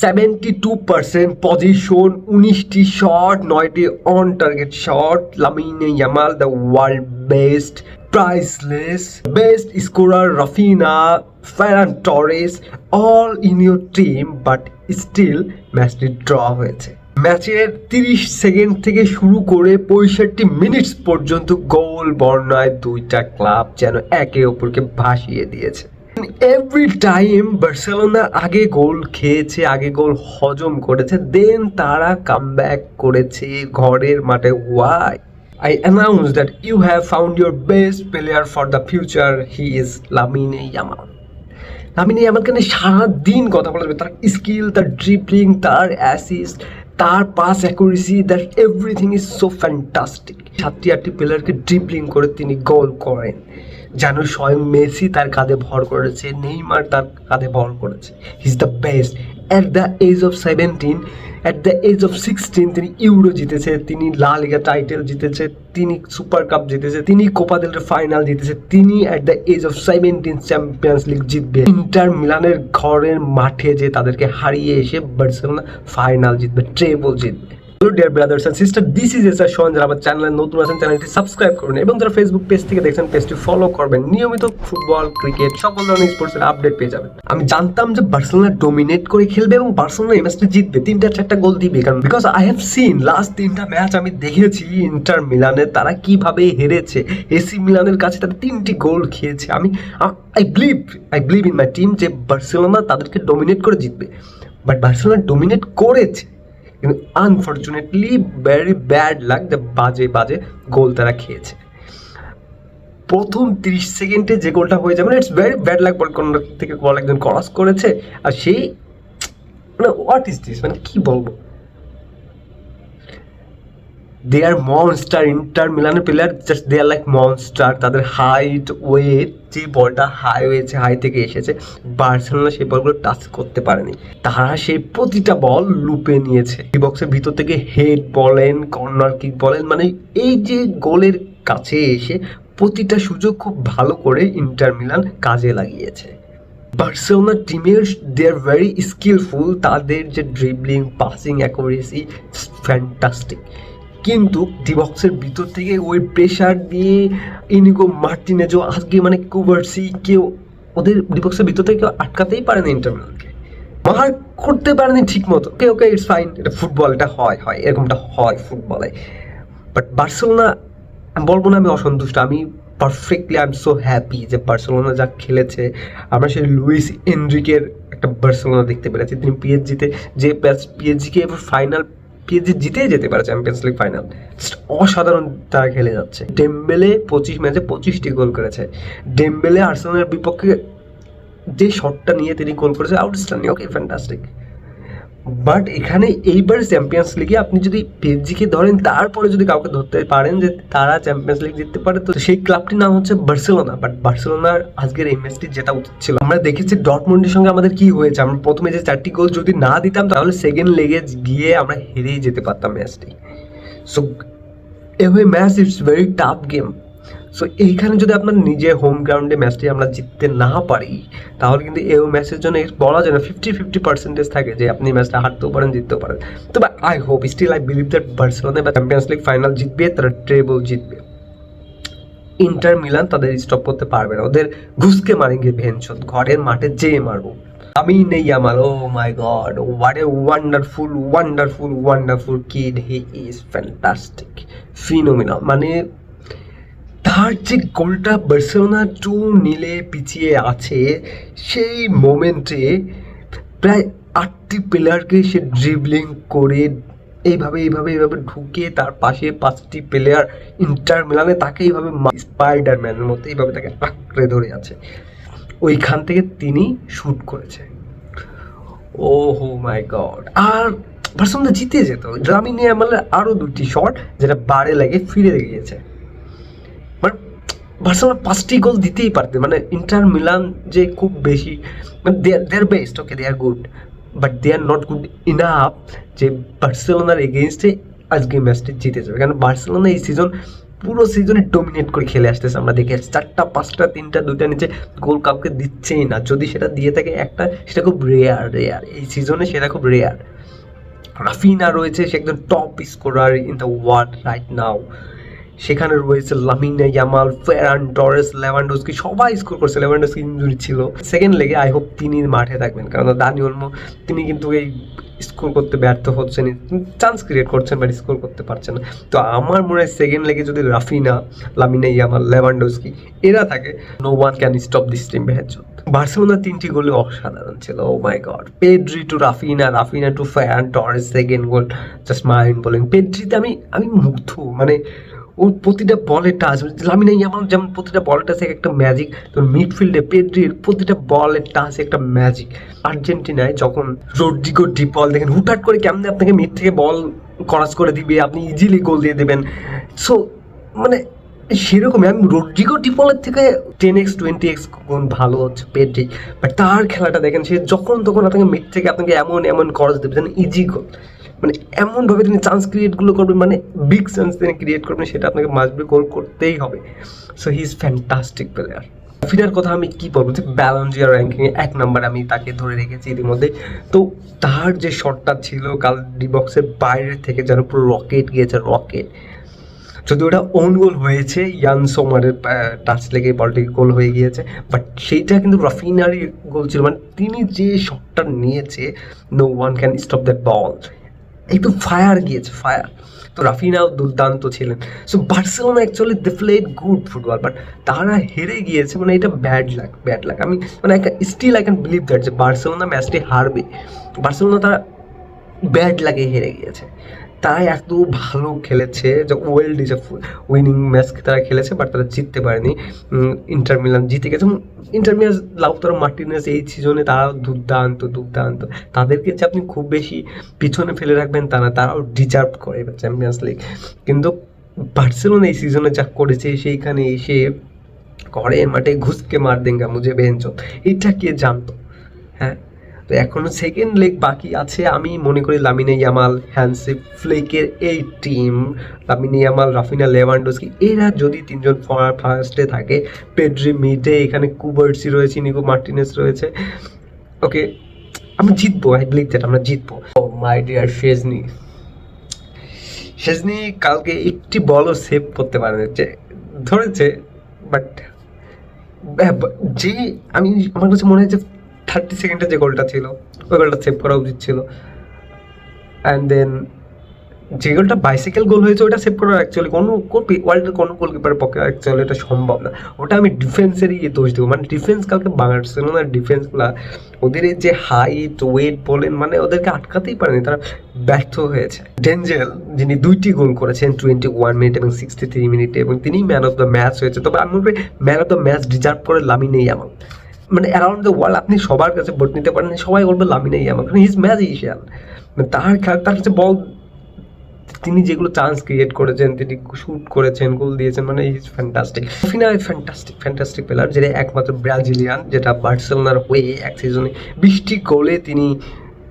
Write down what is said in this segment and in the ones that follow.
72% position, 19টি shot, 9টি on target shot. Lamine Yamal the world best, priceless, best scorer Raphinha, Ferran Torres, all in your team, but still ম্যাচটি draw হয়েছে। ম্যাচের 30 second থেকে শুরু করে 65 মিনিটস পর্যন্ত গোল বর্ণায় দুইটা ক্লাব যেন একে অপরকে ভাসিয়ে দিয়েছে। এভরি টাইম বার্সেলোনা আগে গোল খেয়েছে, আগে গোল হজম করেছে, দেন তারা কামব্যাক করেছে ঘরের মাঠে। Y? I announce that you have found your best player for the future. He is Lamine Yamal. Lamine ইয়ামালকে নিয়ে সারাদিন কথা বলা যাবে। তার স্কিল, তার ড্রিবলিং, তার অ্যাসিস্ট, তার pass accuracy, that everything is so fantastic. 7টি প্লেয়ারকে ড্রিবলিং করে তিনি গোল করেন, যেন স্বয়ং মেসি তার কাঁধে ভর করেছে, নেইমার তার কাঁধে ভর করেছে। He is the best. At the age of 17, at the age of 16 তিনি ইউরো জিতেছে, তিনি লা লিগা টাইটেল জিতেছে, তিনি সুপার কাপ জিতেছে, তিনি কোপা দেল রে ফাইনাল জিতেছে। তিনি at the age of 17 Champions League জিতবে। ইন্টার মিলানের ঘরের মাঠে যে তাদেরকে হারিয়ে এসে বার্সেলোনা ফাইনাল জিতবে, ট্রেবল জিতবে। Hello dear brothers and sister, this is SR শোন। যারা আমার চ্যানেলে নতুন আছেন চ্যানেলটি সাবস্ক্রাইব করবেন এবং যারা ফেসবুক পেজ থেকে দেখছেন পেজটি ফলো করবেন। নিয়মিত ফুটবল, ক্রিকেট, সকল ধরনের স্পোর্টসের আপডেট পেয়ে যাবেন। আমি জানতাম যে বার্সেলোনা ডোমিনেট করে খেলবে এবং বার্সেলোনা এই ম্যাচটা জিতবে, 3-4টা গোল দিবে। কারণ because I have seen last 3টা ম্যাচ আমি দেখেছি ইন্টার মিলানে তারা কিভাবে হেরেছে। এসি মিলানের কাছে তারা 3টি গোল খেয়েছে। I believe in my team যে বার্সেলোনা তাদেরকে ডোমিনেট করে জিতবে। বাট বার্সেলোনা ডোমিনেট করেছে, কিন্তু আনফর্চুনেটলি ভেরি ব্যাড লাক, যে বাজে গোল তারা খেয়েছে। প্রথম 30 সেকেন্ডে যে গোলটা হয়ে যাবে, it's very bad luck. Ball corner থেকে বল একজন ক্রস করেছে, আর সেই মানে হোয়াট ইজ দিস, মানে কি বলবো। দে আর মনস্টার, ইন্টার মিলানের player just they are like monster. তাদের হাইট, ওয়েট, যে বলটা হাই হয়েছে, হাই থেকে এসেছে, বার্সেলোনা সেই বলগুলো টাচ করতে পারেনি। তারা সেই প্রতিটা বল লুপে নিয়েছে। এই বক্সের ভিতর থেকে হেড বলেন, কর্নার কিক বলেন, মানে এই যে গোলের কাছে এসে প্রতিটা সুযোগ খুব ভালো করে ইন্টার মিলান কাজে লাগিয়েছে। বার্সেলোনা টিমের দে আর ভেরি স্কিলফুল, তাদের যে ড্রিবলিং, পাসিং অ্যাকুরেসি ফ্যান্টাস্টিক। কিন্তু ডিবক্সের ভিতর থেকে ওই প্রেশার দিয়ে ইনিগো মার্টিনেজও, আজকে মানে কুভার্সি, কেউ ওদের ডিবক্সের ভিতর থেকে কেউ আটকাতেই পারেনি ইন্টার মিলানকে, মার্ক করতে পারেনি ঠিক মতো। ওকে ইটস ফাইন, এটা ফুটবল, এটা হয় এরকমটা হয় ফুটবলে। বাট বার্সেলোনা, বলবো না আমি অসন্তুষ্ট, আমি perfectly I am so happy যে বার্সেলোনা যা খেলেছে। আমরা সেই লুইস এনরিকের একটা বার্সেলোনা দেখতে পেরেছি। তিনি পিএসজিতে যে পিএসজিকে এবার ফাইনাল, পিএসজি জিতেই যেতে পারে চ্যাম্পিয়ন্স লিগ ফাইনাল। অসাধারণ তারা খেলে যাচ্ছে। ডেম্বেলে 25 ম্যাচে 25টি গোল করেছে। ডেম্বেলে আর্সেনালের বিপক্ষে যে শটটা নিয়ে তিনি গোল করেছে, আউটস্ট্যান্ডিং, ওকে ফ্যান্টাস্টিক। বাট এখানে এইবার চ্যাম্পিয়ন্স লিগে আপনি যদি পিএসজিকে ধরেন, তারপরে যদি কাউকে ধরতে পারেন যে তারা চ্যাম্পিয়ন্স লিগ জিততে পারে, তো সেই ক্লাবটির নাম হচ্ছে বার্সেলোনা। বাট বার্সেলোনার আজকের এই ম্যাচটি জেতা উচিত ছিল। আমরা দেখেছি ডর্টমুন্ডের সঙ্গে আমাদের কি হয়েছে। আমরা প্রথমে যে 4টি গোল যদি না দিতাম, তাহলে সেকেন্ড লেগে গিয়ে আমরা হেরেই যেতে পারতাম ম্যাচটি। সো এভাবে match it's very tough game. So এইখানে যদি আপনার নিজের হোম গ্রাউন্ডে ম্যাচটি আমরা জিততে না পারি, তাহলে কিন্তু এই ম্যাচের জন্য বলা যায় না 50-50% থাকে যে আপনি ম্যাচটা হারতেও পারেন, জিততেও পারেন। তবে I hope, still I believe that Barcelona বা চ্যাম্পিয়ন্স লিগ ফাইনাল জিতবে, তারা ট্রেবল জিতবে। ইন্টার মিলান তাদের স্টপ করতে পারবে না, ওদের ঘুষকে মারেঙ্গে ভেনচোদ, ঘরের মাঠে যেয়ে মারবো। আমি নেই আমার, oh my God, what a wonderful kid, he is fantastic, phenomenal. মানে তার যে গোলটা বার্সেলোনা 2-0 পিছিয়ে আছে, সেই মোমেন্টে প্রায় 8টি প্লেয়ারকে সে ড্রিবলিং করে এইভাবে ঢুকে তার পাশে 5টি প্লেয়ার ইন্টার মিলানে তাকে এইভাবে স্পাইডারম্যানের মতো এইভাবে তাকে আঁকড়ে ধরে আছে। ওইখান থেকে তিনি শুট করেছে। ও হো মাই গড। আর বার্সেলোনা জিতে যেত। লামিনে ইয়ামালের আরও 2টি শট যেটা বারে লাগে ফিরে গিয়েছে। মানে বার্সেলোনা 5টি গোল দিতেই পারতে। মানে ইন্টার মিলান যে খুব বেশি, মানে they are best, okay they are good, but they are not good enough যে বার্সেলোনার এগেনস্টে আজকে ম্যাচটি জিতে যাবে। কারণ বার্সেলোনা এই সিজন পুরো সিজনে ডোমিনেট করে খেলে আসতেছে, আমরা দেখে আসছি 4টা 5টা 3টা 2টা নিচে গোল কাউকে দিচ্ছেই না, যদি সেটা দিয়ে থাকে একটা, সেটা খুব রেয়ার এই সিজনে, সেটা খুব রেয়ার। রাফিনা রয়েছে, সে একজন top scorer in the world right now. সেখানে রয়েছে লামিনে ইয়ামাল, ফেরান টরেস, লেভানডস্কি, সবাই স্কোর করছে। লেভানডস্কি ইনজুরি ছিল সেকেন্ড লেগে, আই হোপ তিনি মাঠে থাকবেন, কারণ দানি ওলমো তিনি কিন্তু এই স্কোর করতে ব্যর্থ হচ্ছেন, চান্স ক্রিয়েট করছেন বাট স্কোর করতে পারছেন না। তো আমার মনে হয় সেকেন্ড লেগে যদি রাফিনা, লামিনে ইয়ামাল, লেভানডস্কি এরা থাকে, no one can stop this team. বার্সেলোনার 3টি গোলে অসাধারণ ছিল, oh my God. Pedri to Raphinha, Raphinha to Ferran Torres, second goal just mind blowing. পেড্রিতে আমি মুগ্ধ, মানে ওর প্রতিটা বলের টাচ, লামিনে ইয়ামাল যেমন প্রতিটা বলের টাচে একটা ম্যাজিক, তো মিডফিল্ডে পেড্রির প্রতিটা বলের টাচে একটা ম্যাজিক। আর্জেন্টিনায় যখন রদ্রিগো ডি পল দেখেন হুটহাট করে কেমনে আপনাকে মিড থেকে বল ক্রস করে দিবে, আপনি ইজিলি গোল দিয়ে দেবেন, সো মানে সেরকমই। আমি রদ্রিগো ডি পলের থেকে 10x 20x গুণ ভালো হচ্ছে পেড্রি, বাট তার খেলাটা দেখেন, সে যখন তখন আপনাকে মিড থেকে আপনাকে এমন ক্রস দেবে যেন ইজি গোল, মানে এমনভাবে তিনি চান্স ক্রিয়েটগুলো করবেন, মানে বিগ চান্স তিনি ক্রিয়েট করবেন, সেটা আপনাকে মাস্ট গোল করতেই হবে। So he is fantastic player. রাফিনার কথা আমি কি বলবো, যে ব্যালন ডি অর র্যাঙ্কিংয়ে 1 নম্বর আমি তাকে ধরে রেখেছি ইতিমধ্যে। তো তার যে শটটা ছিল কাল ডি বক্সের বাইরে থেকে যেন পুরো রকেট গিয়েছে, রকেট। যদি ওটা ওন গোল হয়েছে, ইয়ান সোমারের টাচ লেগে বলটি গোল হয়ে গিয়েছে, বাট সেইটা কিন্তু রাফিনারই গোল ছিল, মানে তিনি যে শটটা নিয়েছে, no one can stop that ball, একটু ফায়ার গিয়েছে, ফায়ার। তো রাফিনাও দুর্দান্ত ছিলেন। So Barcelona actually they played good football, but তারা হেরে গিয়েছে, মানে এটা ব্যাড লাক। আমি মানে still I can believe that যে বার্সেলোনা ম্যাচটি হারবে। বার্সেলোনা তারা ব্যাড লাগে হেরে গিয়েছে, তারা এত ভালো খেলেছে যে ওয়েল ডিজার্ভ উইনিং ম্যাচ তারা খেলেছে, বাট তারা জিততে পারেনি। ইন্টার মিলান জিতে গেছে, ইন্টার মিলান লাউতারো মার্টিনেজ এই সিজনে তারাও দুর্দান্ত। তাদেরকে যে আপনি খুব বেশি পিছনে ফেলে রাখবেন তা না, তারাও ডিজার্ভ করে চ্যাম্পিয়ন্স লিগ। কিন্তু বার্সেলোনা এই সিজনে যা করেছে, সেইখানে এসে করে মাঠে ঘুষকে মার দেঙ্গা মুঝে বেঞ্চত, এটা কে জানতো? হ্যাঁ, তো এখনো সেকেন্ড লেগ বাকি আছে। আমি মনে করি লামিনে ইয়ামাল, হ্যান্সি ফ্লিকের এই team, Lamine Yamal, Raphinha, Lewandowski, এরা যদি 3জন ফার্স্টে থাকে, পেড্রি মিডে, এখানে কুবার্সি রয়েছে, নিকো মার্টিনেস রয়েছে, ওকে আমরা জিতবো, আই বিলিভ দ্যাট আমরা জিতবো। ও মাই ডিয়ার শেজনি কালকে একটি বলও সেভ করতে পারেনি, যে ধরেছে, বাট যে আমার কাছে মনে হয় যে 30 সেকেন্ডে যে গোলটা ছিল, ওই গোলটা সেভ করা উচিত ছিল। অ্যান্ড দেন যে গোলটা বাইসাইকেল গোল হয়েছে, ওটা সেভ করা অ্যাকচুয়ালি ওয়ার্ল্ডের কোনো গোলকিপারের পক্ষে অ্যাকচুয়ালি এটা সম্ভব না। ওটা আমি ডিফেন্সেরই দোষ দেবো, মানে ডিফেন্স কালকে বার্সেলোনার ডিফেন্সগুলো, ওদের যে হাইট ওয়েট বলেন, মানে ওদেরকে আটকাতেই পারেনি, তারা ব্যর্থ হয়েছে। ডেঞ্জেল যিনি 2টি গোল করেছেন 21 মিনিট এবং 63 মিনিটে, এবং তিনি ম্যান অফ দ্য ম্যাচ হয়েছে। তবে আমি মনে করি man of the match deserve করে লামিনে ইয়ামাল। মানে অ্যারাউন্ড দ্য ওয়ার্ল্ড আপনি সবার কাছে ভোট নিতে পারেন, সবাই বলবে লামিনে ইয়ামাল, কারণ হিজ ম্যাজিশিয়ান। মানে তার কাছে বল, তিনি যেগুলো চান্স ক্রিয়েট করেছেন, তিনি শুট করেছেন, গোল দিয়েছেন, মানে is fantastic. Raphinha fantastic player, যেটা একমাত্র ব্রাজিলিয়ান যেটা বার্সেলোনার হয়ে এক সিজনে 20টি গোলে তিনি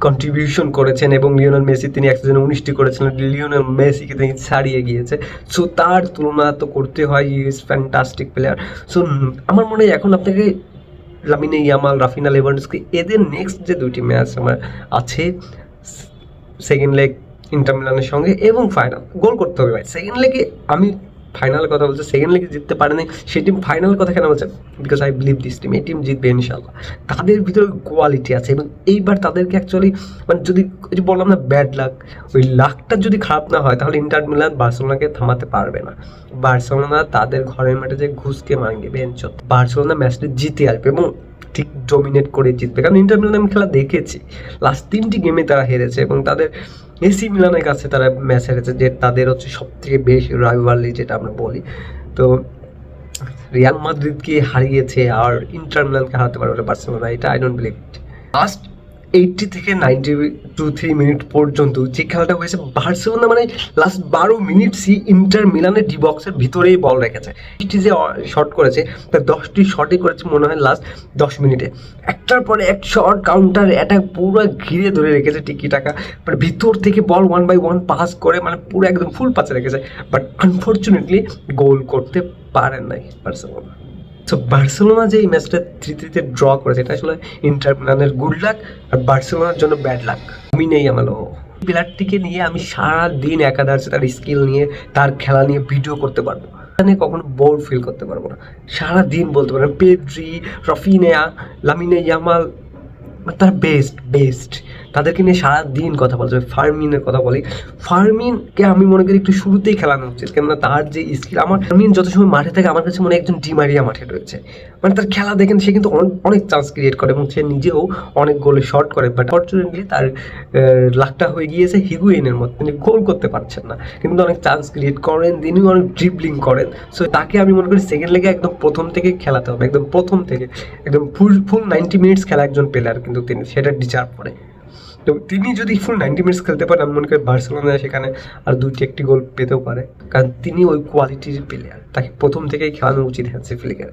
কন্ট্রিবিউশন করেছেন, এবং লিওনেল মেসি তিনি এক সিজনে 19টি করেছিলেন, লিওনেল মেসিকে তিনি ছাড়িয়ে গিয়েছে। সো তার তুলনা তো করতে হয়, ইজ ফ্যান্টাস্টিক প্লেয়ার। সো আমার মনে হয় এখন আপনাকে লামিনে ইয়ামাল, রাফিনা, লেভানডস্কি, এদের নেক্সট যে 2টি ম্যাচ আমার আছে, সেকেন্ড লেগ ইন্টার মিলানের সঙ্গে এবং ফাইনাল, গোল করতে হবে ভাই। সেকেন্ড লেগে আমি ফাইনালের কথা বলছি, সেকেন্ড লেগে জিততে পারেনি সেই টিম ফাইনালের কথা কেন বলছে? Because I believe this team, এই টিম জিতবে ইনশাল্লাহ। তাদের ভিতরে কোয়ালিটি আছে, এবং এইবার তাদেরকে অ্যাকচুয়ালি মানে যদি বললাম না ব্যাড লাক, ওই লাকটা যদি খারাপ না হয়, তাহলে ইন্টার মিলান বার্সেলোনাকে থামাতে পারবে না। বার্সেলোনা তাদের ঘরের মাঠে যে ঘুষকে মারবে বেঞ্চত, বার্সেলোনা ম্যাচটি জিতে আসবে এবং ঠিক ডমিনেট করে জিতবে। কারণ ইন্টার মিলান আমি খেলা দেখেছি, লাস্ট 3টি গেমে তারা হেরেছে, এবং তাদের এসি মিলানের কাছে তারা ম্যাচ হেরেছে, যে তাদের হচ্ছে সবথেকে বেশি রাইভালি যেটা আমরা বলি। তো রিয়াল মাদ্রিদকে হারিয়েছে, আর ইন্টার মিলানকে হারাতে পারবে বার্সেলোনা, এটা I don't believe it. Last 80 থেকে 92-3 মিনিট পর্যন্ত যে খেলাটা হয়েছে, বার্সেলোনা মানে লাস্ট 12 মিনিট ইন্টার মিলানের ডি বক্সের ভিতরেই বল রেখেছে। এটি যে শট করেছে তার 10টি শটই করেছে মনে হয় লাস্ট 10 মিনিটে, একটার পরে এক শট কাউন্টার অ্যাটাক পুরো ঘিরে ধরে রেখেছে টিকি টাকা, মানে ভিতর থেকে বল 1 বাই 1 পাস করে মানে পুরো একদম ফুল পাসে রেখেছে, বাট আনফর্চুনেটলি গোল করতে পারেন নাই বার্সেলোনা। সো বার্সেলোনা যে এই ম্যাচটা 3-3-তে ড্র করেছে, এটা আসলে ইন্টার মিলানের গুড লাক আর বার্সেলোনার জন্য ব্যাড লাক। আমি নেই আমালো প্লেয়ারটিকে নিয়ে আমি সারা দিন একাধারে তার স্কিল নিয়ে তার খেলা নিয়ে ভিডিও করতে পারবো, এখানে কখনো বোর ফিল করতে পারবো না। সারা দিন বলতে পারবো পেদ্রি, রাফিনিয়া, লামিনে ইয়ামাল, মানে তারা বেস্ট তাদেরকে নিয়ে সারা দিন কথা বলা যাবে। ফার্মিনের কথা বলি, ফার্মিনকে আমি মনে করি একটু শুরুতেই খেলানো উচিত, কেননা তার যে স্কিল, আমার ফার্মিন যত সময় মাঠে থাকে আমার কাছে মনে হয় একজন ডিমারিয়া মাঠে রয়েছে। মানে তার খেলা দেখেন, সে কিন্তু অনেক চান্স ক্রিয়েট করে এবং সে নিজেও অনেক গোলে শট করে, বাট ফর্চুনেটলি তার লাকটা হয়ে গিয়েছে হিগুয়েনের মতো, তিনি গোল করতে পারছেন না, কিন্তু অনেক চান্স ক্রিয়েট করেন, তিনি অনেক ড্রিবলিং করেন। সো তাকে আমি মনে করি সেকেন্ড লেগে একদম প্রথম থেকে খেলাতে হবে, একদম প্রথম থেকে একদম ফুল 90 মিনিটস খেলা একজন প্লেয়ার কিন্তু তিনি সেটা ডিজার্ভ করে। তো তিনি যদি ফুল 90 মিনিটস খেলতে পারেন, আমি মনে করি বার্সেলোনা সেখানে আর 2-1টি গোল পেতেও পারে, কারণ তিনি ওই কোয়ালিটির প্লেয়ার, তাকে প্রথম থেকেই খেলানো উচিত হ্যান্সি ফ্লিকের।